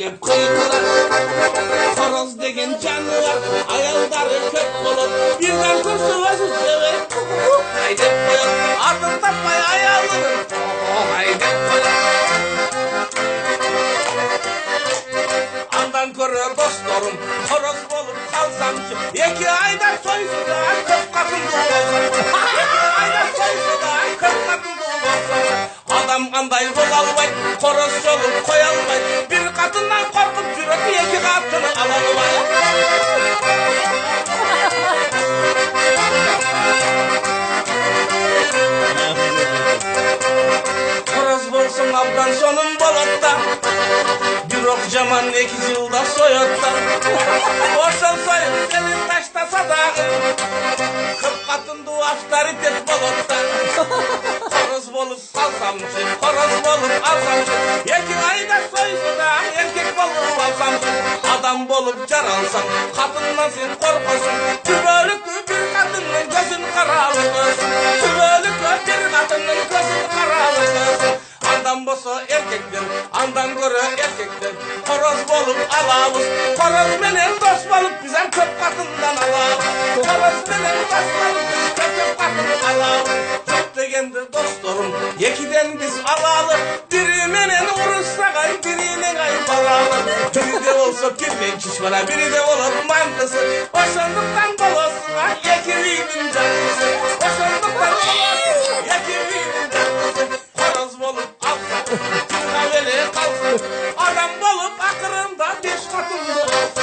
dep kıydılar. Horoz degen canı var, ayalları köp olur. Birden kursu özü sever. Hay dep koyar, ardın tapmay ayalları. Hay dep koyar. Andan körü dostlarım, horoz bolup kalsamçı. 2 ayda soysu da 40 katıldı olsa. 2 ayda soysu da 40 katıldı olsa. Adam kanday bolalbay, horoz solup koyalbay. Bir katından korkup jüröp 2 katını alalbay. Horoz bolsun abdan sonun bolotta. Bir ok jaman 2 yılda soyotta. Boşan sayın senin taştasa dağın. 40 katın duaçları tek bolotta. Horoz bolup alsamçı, horoz bolup alsamçı. 2 ayda soysu da erkek bolup alsamçı. Adam bolup jaralsam, katından sen korkosun. Tübölüklü bir kadının gözün karalıkısın. Tübölüklü bir kadının gözün karalıkısın. Andan bosa erkekler, andan göre erkekler. Horoz bolup alalım. Horoz menen dost bolup bizden köp katından alalım. Horoz menen dost bolup biz köp katından alalım. Köp degendir dostlarım, 2'den biz alalım. Biri menen uruşsagay, birine gay balalım. Biri de olsa pirden çişmana, biri de olur mantısı. Boşandıktan bolasına 2 birinin canlısı. Boşandıktan bolasına 2 birinin canlısı. Horoz bolup alsa, tüngaveli kalsın. Adam bolup akırında 5 katıldı olsa.